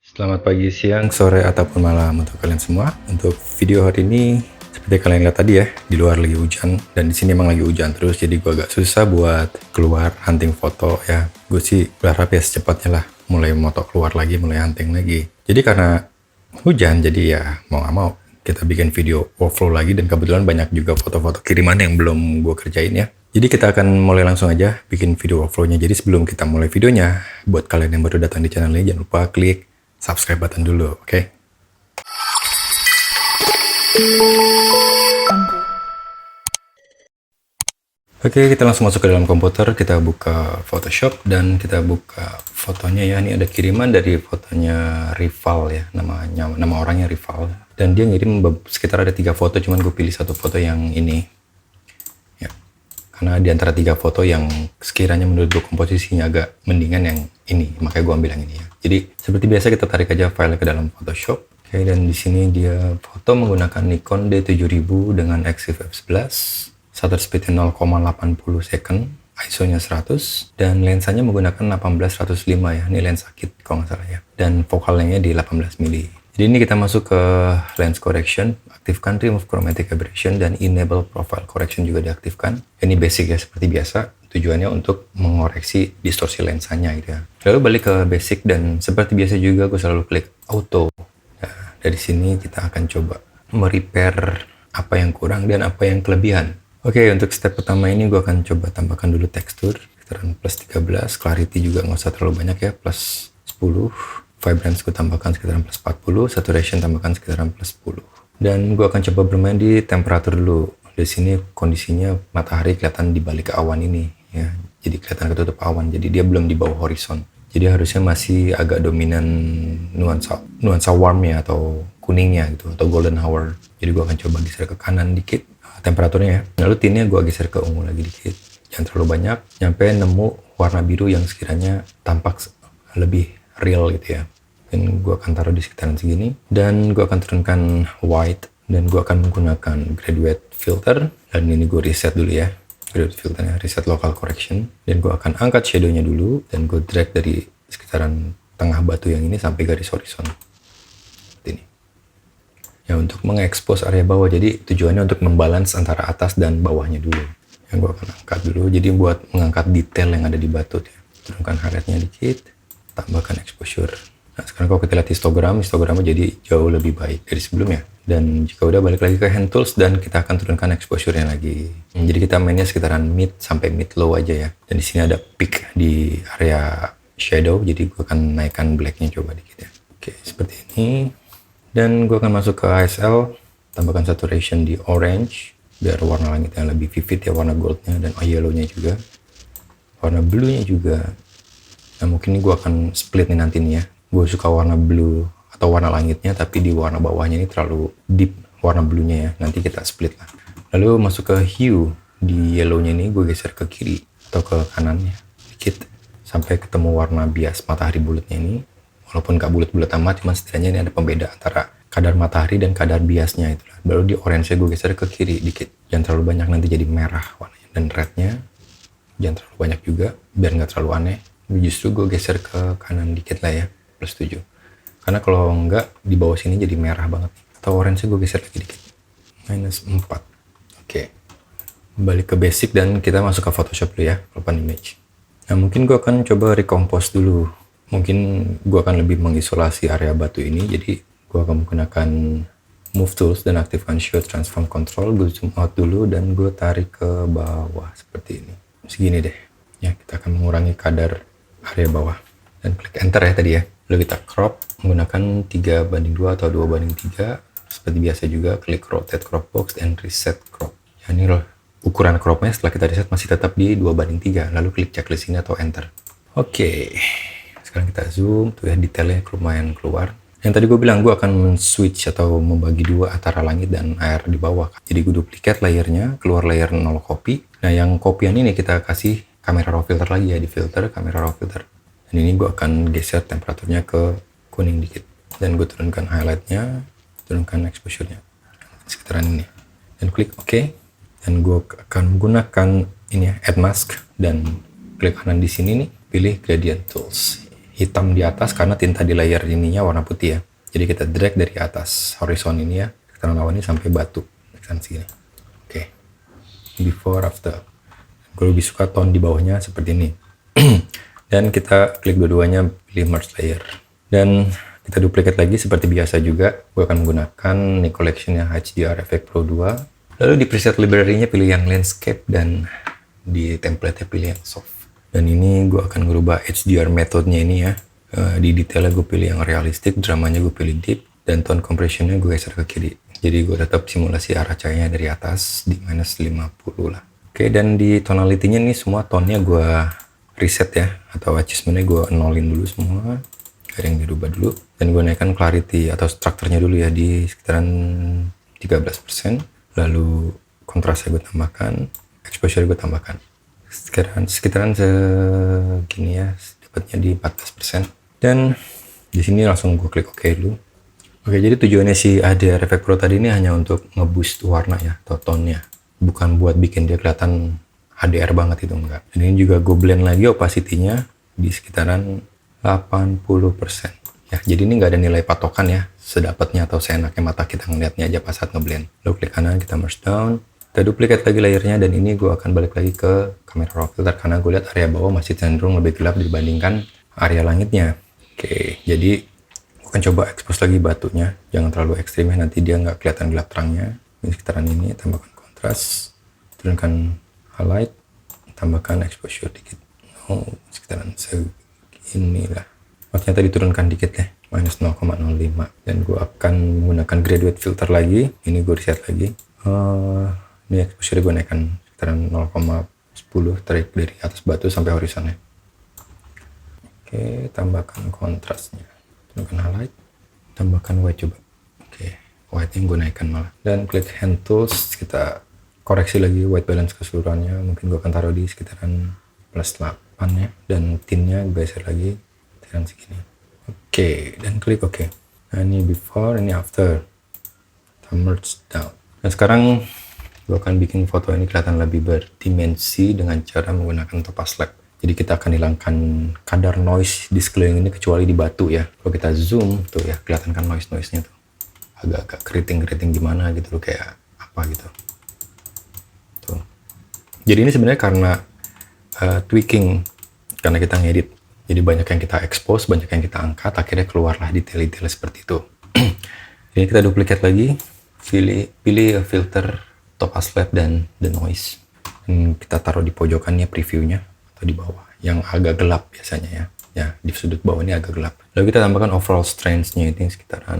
Selamat pagi, siang, sore, ataupun malam untuk kalian semua. Untuk video hari ini, seperti kalian lihat tadi ya, di luar lagi hujan dan di sini emang lagi hujan terus, jadi gue agak susah buat keluar hunting foto ya. Gue sih berharap ya secepatnya lah mulai moto keluar lagi, mulai hunting lagi. Jadi karena hujan, jadi ya mau nggak mau kita bikin video workflow lagi dan kebetulan banyak juga foto-foto kiriman yang belum gue kerjain ya. Jadi kita akan mulai langsung aja bikin video workflow-nya. Jadi sebelum kita mulai videonya, buat kalian yang baru datang di channel ini jangan lupa klik subscribe button dulu, oke? Oke, kita langsung masuk ke dalam komputer, kita buka Photoshop dan kita buka fotonya ya. Ini ada kiriman dari fotonya Rival ya, nama orangnya Rival. Dan dia ngirim sekitar ada 3 foto, cuman gue pilih satu foto yang ini. Ya, karena di antara 3 foto yang sekiranya menurut gue komposisinya agak mendingan yang ini, makanya gue ambil yang ini ya. Jadi seperti biasa kita tarik aja file ke dalam Photoshop. Oke, dan di sini dia foto menggunakan Nikon D7000 dengan EXIF f11, shutter speednya 0,80 second, ISO-nya 100, dan lensanya menggunakan 18-105 ya. Ini lensa kit kalau nggak salah ya. Dan focal lengthnya di 18 mm. Jadi ini kita masuk ke lens correction, aktifkan remove chromatic aberration dan enable profile correction juga diaktifkan. Ini basic ya seperti biasa. Tujuannya untuk mengoreksi distorsi lensanya gitu ya. Lalu balik ke basic dan seperti biasa juga gue selalu klik auto. Nah, dari sini kita akan coba merepair apa yang kurang dan apa yang kelebihan. Oke, untuk step pertama ini gue akan coba tambahkan dulu tekstur sekitaran plus 13, clarity juga nggak usah terlalu banyak ya, plus 10, vibrance gue tambahkan sekitaran plus 40, saturation tambahkan sekitaran plus 10. Dan gue akan coba bermain di temperatur dulu. Di sini kondisinya matahari kelihatan di balik awan ini ya, jadi kelihatan ketutup awan, jadi dia belum di bawah horizon, jadi harusnya masih agak dominan nuansa warm ya atau kuningnya gitu atau golden hour. Jadi gue akan coba geser ke kanan dikit temperaturnya ya, lalu tinnya gue geser ke ungu lagi dikit, jangan terlalu banyak, nyampe nemu warna biru yang sekiranya tampak lebih real gitu ya. Dan gue akan taruh di sekitaran segini dan gue akan turunkan white dan gue akan menggunakan graduate filter dan ini gue reset dulu ya, graduate filternya reset local correction, dan gue akan angkat shadownya dulu dan gue drag dari sekitaran tengah batu yang ini sampai garis horizon seperti ini ya, untuk mengekspos area bawah. Jadi tujuannya untuk membalance antara atas dan bawahnya dulu yang gue akan angkat dulu, jadi buat mengangkat detail yang ada di batu ya. Turunkan highlightnya dikit, tambahkan exposure. Nah sekarang kalau kita lihat histogramnya jadi jauh lebih baik dari sebelumnya. Dan jika udah, balik lagi ke hand tools dan kita akan turunkan exposure-nya lagi. Jadi kita mainnya sekitaran mid sampai mid low aja ya. Dan di sini ada peak di area shadow, jadi gue akan naikkan black-nya coba dikit ya. Oke, seperti ini. Dan gue akan masuk ke ASL, tambahkan saturation di orange biar warna langitnya lebih vivid ya, warna goldnya dan yellow-nya juga. Warna blue-nya juga. Nah mungkin ini gue akan split nih nanti nih ya. Gue suka warna blue atau warna langitnya, tapi di warna bawahnya ini terlalu deep warna blue-nya ya. Nanti kita split lah. Lalu masuk ke hue, di yellow-nya ini gue geser ke kiri atau ke kanannya dikit sampai ketemu warna bias matahari bulatnya ini. Walaupun gak bulat-bulat amat, cuman setidaknya ini ada pembeda antara kadar matahari dan kadar biasnya itulah. Baru di orange-nya gue geser ke kiri dikit. Jangan terlalu banyak, nanti jadi merah warnanya. Dan red-nya jangan terlalu banyak juga biar nggak terlalu aneh. Justru gue geser ke kanan dikit lah ya, plus 7. Karena kalau enggak di bawah sini jadi merah banget. Atau orange gue geser lagi dikit, minus 4. Oke, balik ke basic dan kita masuk ke Photoshop dulu ya, open image. Nah mungkin gue akan coba recompose dulu. Mungkin gue akan lebih mengisolasi area batu ini, jadi gue akan menggunakan move tools dan aktifkan show transform control. Gue zoom out dulu dan gue tarik ke bawah seperti ini, segini deh ya. Kita akan mengurangi kadar area bawah dan klik enter ya tadi ya. Lalu kita crop menggunakan 3:2 atau 2:3 seperti biasa juga. Klik rotate crop box and reset crop ya. Ini loh ukuran cropnya setelah kita reset masih tetap di 2:3. Lalu klik checklist ini atau enter. Oke, sekarang kita zoom tuh ya, detailnya lumayan keluar. Yang tadi gue bilang gue akan switch atau membagi dua antara langit dan air di bawah. Jadi gue duplicate layernya, keluar layer 0 copy. Nah yang kopian ini kita kasih kamera raw filter lagi ya, di filter kamera raw filter. Dan ini gue akan geser temperaturnya ke kuning dikit. Dan gue turunkan highlightnya, turunkan exposure-nya sekitaran ini. Dan klik OK. Dan gue akan menggunakan ini ya, add mask, dan klik kanan di sini nih, pilih gradient tools. hitam di atas karena tinta di layer ininya warna putih ya. Jadi kita drag dari atas horizon ini ya, sekitaran lawan ini sampai batu sekitaran sini. Oke. Before after. Gue lebih suka tone di bawahnya seperti ini. Dan kita klik dua-duanya, pilih merge layer. Dan kita duplicate lagi seperti biasa juga. Gue akan menggunakan ini collection yang HDR Effect Pro 2. Lalu di preset library-nya pilih yang landscape dan di template-nya pilih yang soft. Dan ini gue akan merubah HDR metode-nya ini ya. Di detailnya gue pilih yang realistic, dramanya gue pilih deep, dan tone compression-nya gue geser ke kiri. Jadi gue tetap simulasi arah cahayanya dari atas di minus 50 lah. Oke, dan di tonality-nya nih semua tone-nya gue reset ya, atau adjustment-nya gue nolin dulu semua. Gak ada yang dirubah dulu. Dan gue naikkan clarity atau structure-nya dulu ya di sekitaran 13%. Lalu kontrasnya gue tambahkan, exposure gue tambahkan. Sekitaran segini ya, dapatnya di 14%. Dan di sini langsung gue klik OK dulu. Oke, jadi tujuannya si HDR Effect Pro tadi ini hanya untuk ngeboost warna ya, atau tone-nya. Bukan buat bikin dia kelihatan HDR banget, itu enggak. Dan ini juga gue blend lagi opacity-nya di sekitaran 80%. Ya, jadi ini nggak ada nilai patokan ya, sedapatnya atau seenaknya mata kita ngeliatnya aja pas saat ngeblend. Lalu klik kanan, kita merge down. Kita duplicate lagi layernya, dan ini gue akan balik lagi ke kamera raw filter karena gue lihat area bawah masih cenderung lebih gelap dibandingkan area langitnya. Oke, jadi gue akan coba expose lagi batunya, jangan terlalu ekstrim ya, nanti dia nggak kelihatan gelap terangnya. Di sekitaran ini tambahkan kontras, turunkan highlight, tambahkan exposure dikit. Oh, sekitaran segini lah. Oh, ternyata diturunkan dikit ya, minus 0,05. Dan gue akan menggunakan graduate filter lagi, ini gue reset lagi. Ini exposure gue naikkan sekitaran 0,10, tarik dari atas batu sampai horizonnya. Oke, tambahkan kontrasnya, turunkan highlight, tambahkan white coba. Oke, white yang gue naikkan malah. Dan klik hand tools, kita koreksi lagi white balance keseluruhannya. Mungkin gue akan taruh di sekitaran plus 8 ya, dan tintnya geser lagi sekitaran segini. Oke, dan klik OK. Nah, ini before, ini after. Kita merge down. Nah, sekarang gue akan bikin foto ini kelihatan lebih berdimensi dengan cara menggunakan topaz lab. Jadi kita akan hilangkan kadar noise di sekeliling ini kecuali di batu ya. Kalau kita zoom tuh ya, kelihatan kan noise-nya tuh. Agak-agak keriting-keriting gimana gitu loh, kayak apa gitu. Tuh. Jadi ini sebenarnya karena tweaking, karena kita ngedit. Jadi banyak yang kita expose, banyak yang kita angkat, akhirnya keluarlah detail-detail seperti itu. Ini kita duplicate lagi, pilih filter topaz lab dan the noise. Dan kita taruh di pojokannya previewnya atau di bawah yang agak gelap biasanya ya. Ya, di sudut bawah ini agak gelap. Lalu kita tambahkan overall strength-nya ini sekitaran,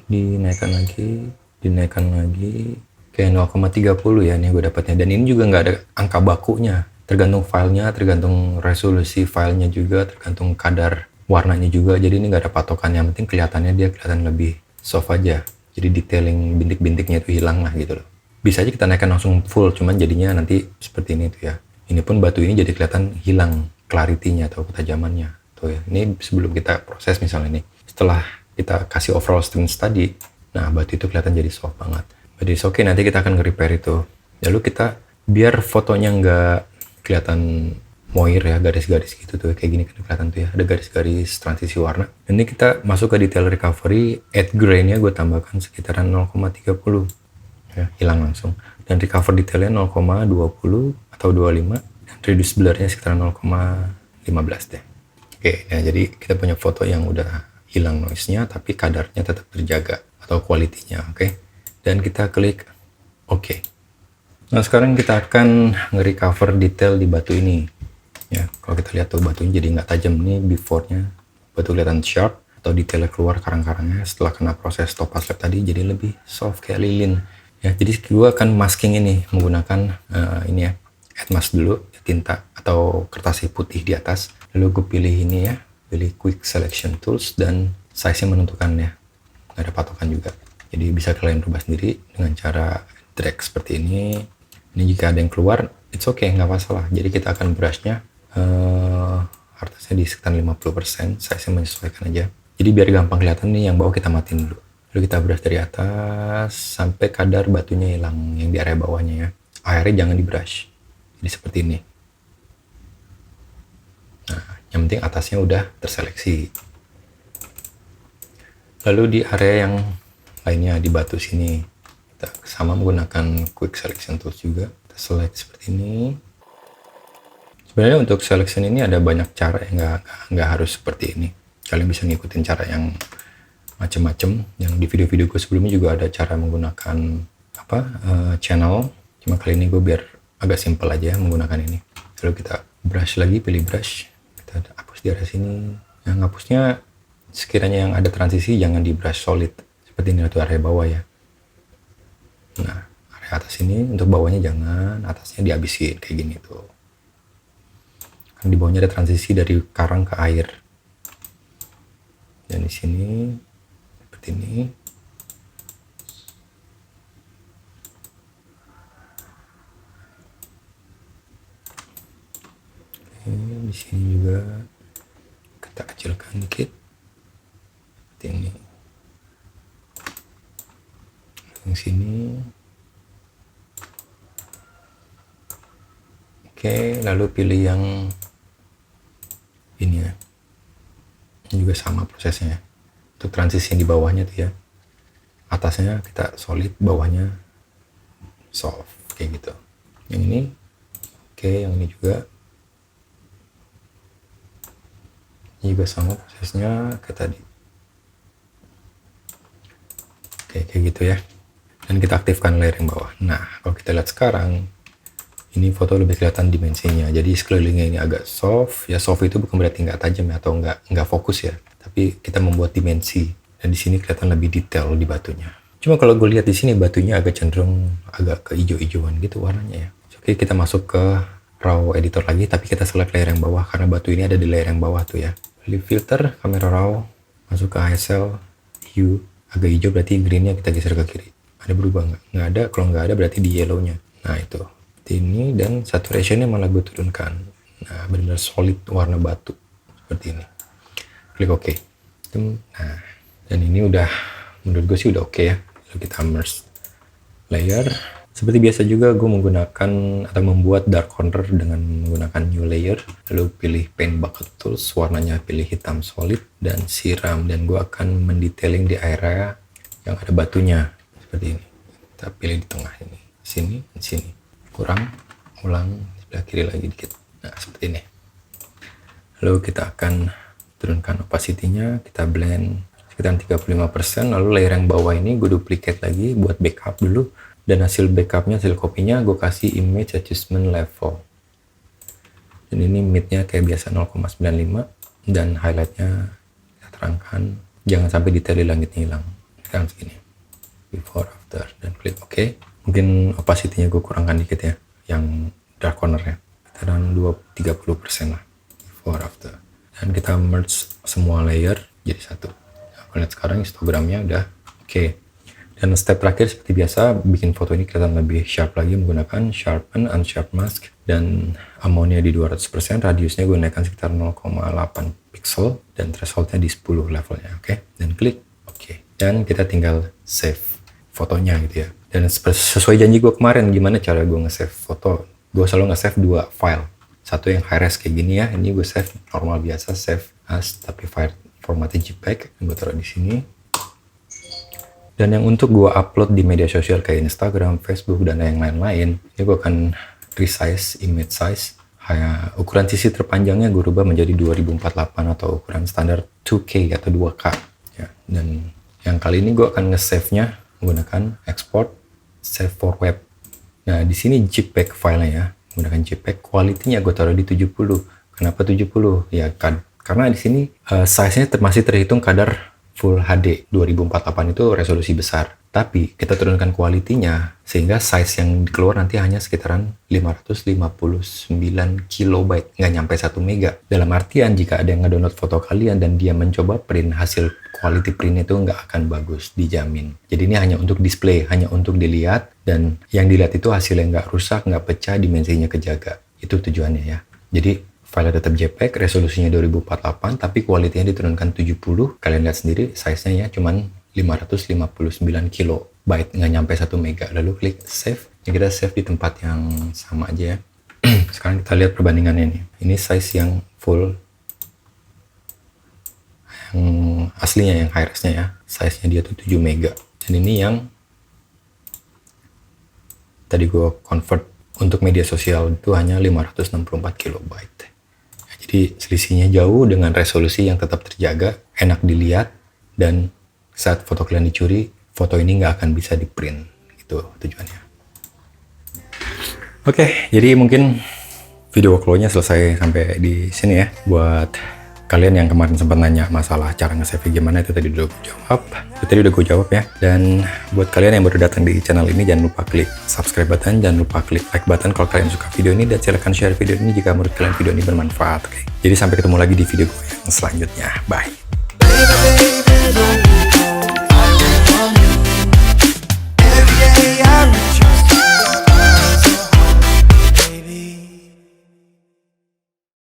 dinaikkan lagi kayak 0,30 ya, ini gue dapatnya. Dan ini juga nggak ada angka bakunya, tergantung filenya, tergantung resolusi filenya juga, tergantung kadar warnanya juga. Jadi ini nggak ada patokan, yang penting kelihatannya dia kelihatan lebih soft aja. Jadi detailing bintik-bintiknya itu hilang lah gitu loh. Bisa aja kita naikkan langsung full, cuman jadinya nanti seperti ini tuh ya. Ini pun batu ini jadi kelihatan hilang clarity-nya atau ketajamannya tuh ya. Ini sebelum kita proses misalnya nih, setelah kita kasih overall strength tadi, nah batu itu kelihatan jadi soft banget. Jadi oke, nanti kita akan nge-repair itu. Lalu kita biar fotonya nggak kelihatan moir ya, garis-garis gitu tuh kayak gini kan kelihatan tuh ya, ada garis-garis transisi warna. Ini kita masuk ke detail recovery, add grain-nya gue tambahkan sekitaran 0,30 ya, hilang langsung. Dan recover detailnya 0,20 atau 25, dan reduce blur-nya sekitaran 0,15 deh. Oke, ya jadi kita punya foto yang udah hilang noise-nya tapi kadarnya tetap terjaga atau quality-nya, oke. Dan kita klik OK. Nah, sekarang kita akan nge-recover detail di batu ini. Ya, kalau kita lihat tuh batunya jadi nggak tajam. Ini before-nya, batu kelihatan sharp atau detailnya keluar karang-karangnya setelah kena proses topaz lab tadi, jadi lebih soft kayak lilin. Ya, jadi gue akan masking ini menggunakan ini ya, add mask dulu, tinta atau kertas putih di atas. Lalu gue pilih ini ya, pilih quick selection tools, dan size-nya menentukan ya, nggak ada patokan juga. Jadi bisa kalian rubah sendiri dengan cara drag seperti ini. Ini jika ada yang keluar, it's okay, nggak masalah. Jadi kita akan brush-nya hardness-nya di sekitar 50%, size-nya menyesuaikan aja. Jadi biar gampang kelihatan nih, yang bawah kita matiin dulu. Lalu kita brush dari atas sampai kadar batunya hilang yang di area bawahnya ya. Akhirnya jangan di brush. Jadi seperti ini. Nah, Yang penting atasnya udah terseleksi. Lalu di area yang lainnya di batu sini, kita sama menggunakan Quick Selection Tools juga. Kita select seperti ini. Sebenarnya untuk selection ini ada banyak cara, nggak harus seperti ini. Kalian bisa ngikutin cara yang macem-macem. Yang di video-video gue sebelumnya juga ada cara menggunakan channel. Cuma kali ini gue biar agak simple aja menggunakan ini. Lalu kita brush lagi, pilih brush. Kita hapus di area sini. Yang hapusnya sekiranya yang ada transisi jangan di brush solid. Seperti ini tuh area bawah ya. Nah, area atas ini untuk bawahnya jangan, atasnya dihabisin kayak gini tuh. Kan di bawahnya ada transisi dari karang ke air. Dan di sini seperti ini. Oke, di sini juga kita kecilkan dikit. Seperti ini. Yang sini. Oke, lalu pilih yang ini ya. Ini juga sama prosesnya. Untuk transisi yang di bawahnya tuh ya. Atasnya kita solid, bawahnya soft kayak gitu. Yang ini oke, yang ini juga. Ini juga sama prosesnya kayak tadi. Oke, kayak gitu ya. Dan kita aktifkan layer yang bawah. Nah, kalau kita lihat sekarang, ini foto lebih kelihatan dimensinya. Jadi sekelilingnya ini agak soft. Ya soft itu bukan berarti nggak tajam ya, atau nggak fokus ya. Tapi kita membuat dimensi. Dan di sini kelihatan lebih detail di batunya. Cuma kalau gue lihat di sini batunya agak cenderung agak ke hijau-hijauan gitu warnanya ya. Oke, kita masuk ke raw editor lagi, tapi kita select layer yang bawah karena batu ini ada di layer yang bawah tuh ya. Pilih filter, kamera raw, masuk ke ASL, hue, agak hijau berarti greennya kita geser ke kiri. Ada berubah nggak? Nggak ada, kalau nggak ada berarti di yellownya. Nah itu, ini dan saturationnya malah gue turunkan. Nah benar-benar solid warna batu seperti ini. Klik OK. Nah, dan ini udah menurut gue sih udah oke ya. Lalu kita merge layer. Seperti biasa juga gue menggunakan atau membuat dark corner dengan menggunakan new layer. Lalu pilih paint bucket tools, warnanya pilih hitam solid dan siram. Dan gue akan mendetailing di area yang ada batunya seperti ini. Kita pilih di tengah ini, sini, sini. Kurang, ulang, sebelah kiri lagi dikit. Nah seperti ini. Lalu kita akan turunkan opacity-nya, kita blend sekitar 35%. Lalu layer yang bawah ini gue duplicate lagi buat backup dulu. Dan hasil backupnya, hasil kopinya gue kasih image adjustment level. Dan ini midnya kayak biasa 0,95. Dan highlightnya kita terangkan. Jangan sampai detail di langitnya hilang. Sekarang segini. Before, after. Dan klik OK. Mungkin opacity-nya gue kurangkan dikit ya. Yang dark corner ya. Sekitar 30% lah. Before, after. Dan kita merge semua layer jadi satu. Nah, kalau lihat sekarang histogramnya udah oke. Dan step terakhir seperti biasa, bikin foto ini kelihatan lebih sharp lagi menggunakan Sharpen Unsharp Mask. Dan amount-nya di 200%, radiusnya gue naikkan sekitar 0,8 pixel. Dan threshold-nya di 10 levelnya, oke? Dan klik OK. Dan kita tinggal save fotonya gitu ya. Dan sesuai janji gue kemarin, gimana cara gue nge-save foto? Gue selalu nge-save 2 file. Satu yang high-res kayak gini ya, ini gue save normal biasa, save as, tapi file formatnya JPEG. Gue taruh di sini. Dan yang untuk gue upload di media sosial kayak Instagram, Facebook, dan yang lain-lain, ini gue akan resize image size. Ukuran sisi terpanjangnya gue rubah menjadi 2048 atau ukuran standar 2K atau 2K. Ya, dan yang kali ini gue akan nge-save-nya menggunakan export, save for web. Nah, di sini JPEG filenya ya, menggunakan JPEG. Quality-nya gue taruh di 70. Kenapa 70? Ya, karena di sini size-nya masih terhitung kadar Full HD 2048 itu resolusi besar. Tapi kita turunkan quality-nya sehingga size yang keluar nanti hanya sekitaran 559 kilobyte, nggak nyampe 1 mega. Dalam artian jika ada yang ngedownload foto kalian dan dia mencoba print, hasil quality print itu nggak akan bagus, dijamin. Jadi ini hanya untuk display, hanya untuk dilihat, dan yang dilihat itu hasil yang nggak rusak, nggak pecah, dimensinya kejaga. Itu tujuannya ya. Jadi file tetap JPEG, resolusinya 2048, tapi kualitinya diturunkan 70. Kalian lihat sendiri, size-nya ya cuman 559 kilobyte, nggak nyampe 1 mega. Lalu klik save. Ini kita save di tempat yang sama aja ya. Sekarang kita lihat perbandingannya nih. Ini size yang full yang aslinya, yang high-res-nya ya. Size-nya dia tuh 7 mega. Dan ini yang tadi gue convert untuk media sosial itu hanya 564 kilobyte. Jadi selisihnya jauh dengan resolusi yang tetap terjaga, enak dilihat, dan saat foto kalian dicuri, foto ini nggak akan bisa di print. Itu tujuannya. Oke, jadi mungkin video workflow-nya selesai sampai di sini ya. Buat kalian yang kemarin sempat nanya masalah cara nge-save gimana, itu tadi udah gue jawab. Ya. Dan buat kalian yang baru datang di channel ini, jangan lupa klik subscribe button, jangan lupa klik like button kalau kalian suka video ini, dan silahkan share video ini jika menurut kalian video ini bermanfaat. Oke. Jadi sampai ketemu lagi di video gue yang selanjutnya. Bye.